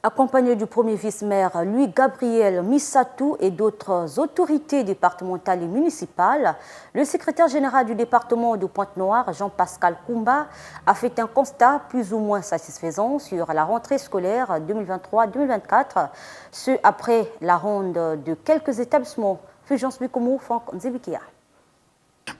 Accompagné du premier vice-maire Louis-Gabriel Missatou et d'autres autorités départementales et municipales, le secrétaire général du département de Pointe-Noire, Jean-Pascal Koumba, a fait un constat plus ou moins satisfaisant sur la rentrée scolaire 2023-2024, ce après la ronde de quelques établissements. Fulgence Bikoumou, Franck Nzebikia.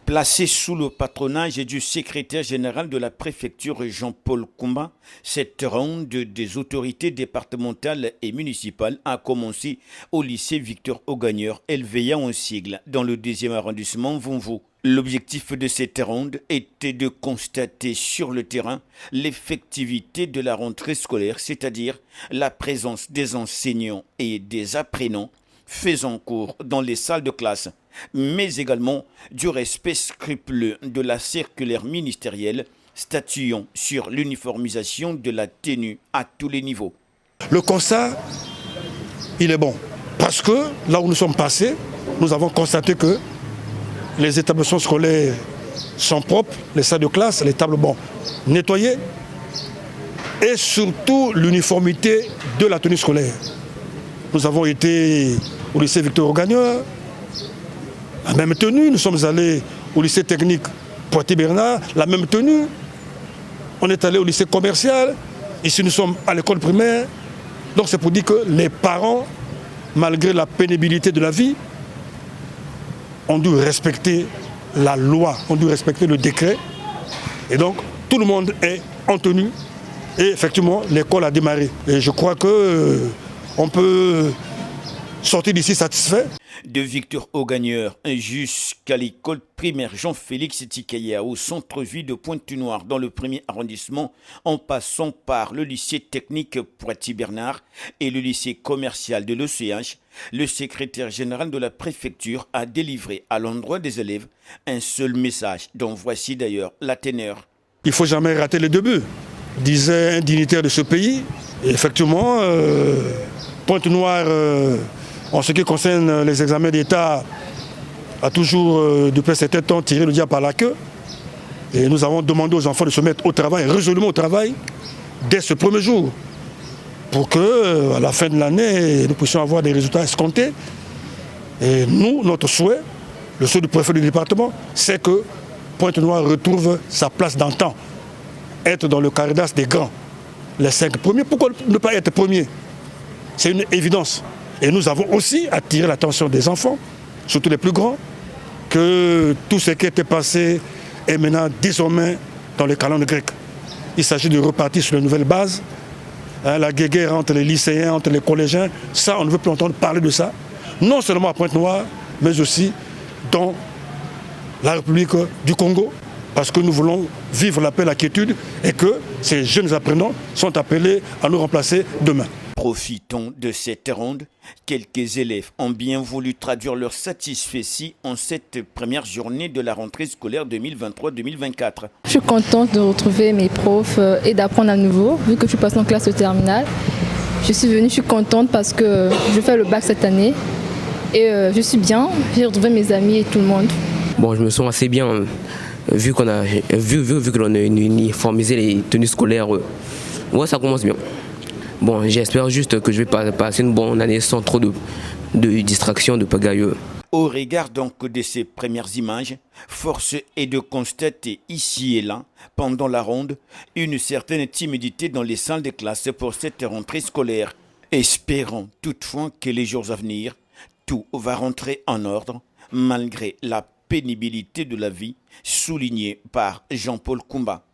Placé sous le patronage du secrétaire général de la préfecture Jean-Paul Koumba, cette ronde des autorités départementales et municipales a commencé au lycée Victor Augagneur, LVA en sigle, dans le 2e arrondissement Vonvo. L'objectif de cette ronde était de constater sur le terrain l'effectivité de la rentrée scolaire, c'est-à-dire la présence des enseignants et des apprenants faisant cours dans les salles de classe, mais également du respect scrupuleux de la circulaire ministérielle statuant sur l'uniformisation de la tenue à tous les niveaux. Le constat, il est bon, parce que là où nous sommes passés, nous avons constaté que les établissements scolaires sont propres, les salles de classe, les tables nettoyées, et surtout l'uniformité de la tenue scolaire. Nous avons été au lycée Victor Augagneur, la même tenue. Nous sommes allés au lycée technique Poitiers-Bernard, la même tenue. On est allé au lycée commercial. Ici, nous sommes à l'école primaire. Donc, c'est pour dire que les parents, malgré la pénibilité de la vie, ont dû respecter la loi, ont dû respecter le décret. Et donc, tout le monde est en tenue. Et effectivement, l'école a démarré. Et je crois qu'on peut sortir d'ici satisfait. De Victor Augagneur jusqu'à l'école primaire Jean-Félix Tikaya au centre-ville de Pointe-Noire dans le 1er arrondissement, en passant par le lycée technique Poitiers-Bernard et le lycée commercial de l'ECH, le secrétaire général de la préfecture a délivré à l'endroit des élèves un seul message, dont voici d'ailleurs la teneur. Il ne faut jamais rater les débuts, disait un dignitaire de ce pays. Et effectivement, Pointe-Noire, en ce qui concerne les examens d'État, a toujours, depuis un certain temps, tiré le diable par la queue. Et nous avons demandé aux enfants de se mettre au travail, résolument au travail, dès ce premier jour, pour qu'à la fin de l'année, nous puissions avoir des résultats escomptés. Et nous, notre souhait, le souhait du préfet du département, c'est que Pointe-Noire retrouve sa place d'antan, être dans le carré d'as des grands, les 5 premiers. Pourquoi ne pas être premier? C'est une évidence. Et nous avons aussi attiré l'attention des enfants, surtout les plus grands, que tout ce qui était passé est maintenant désormais dans les calendes grecs. Il s'agit de repartir sur de nouvelles bases. La guéguerre entre les lycéens, entre les collégiens, ça, on ne veut plus entendre parler de ça. Non seulement à Pointe-Noire, mais aussi dans la République du Congo, parce que nous voulons vivre la paix et la quiétude et que ces jeunes apprenants sont appelés à nous remplacer demain. Profitons de cette ronde. Quelques élèves ont bien voulu traduire leur satisfaction en cette première journée de la rentrée scolaire 2023-2024. Je suis contente de retrouver mes profs et d'apprendre à nouveau, vu que je suis passée en classe au terminal. Je suis contente parce que je fais le bac cette année et je suis bien. J'ai retrouvé mes amis et tout le monde. Bon, je me sens assez bien, vu qu'on a uniformisé les tenues scolaires. Ouais, ça commence bien. Bon, j'espère juste que je vais passer une bonne année sans trop de distractions, de pagaille. Au regard donc de ces premières images, force est de constater ici et là, pendant la ronde, une certaine timidité dans les salles de classe pour cette rentrée scolaire. Espérons toutefois que les jours à venir, tout va rentrer en ordre, malgré la pénibilité de la vie, soulignée par Jean-Paul Koumba.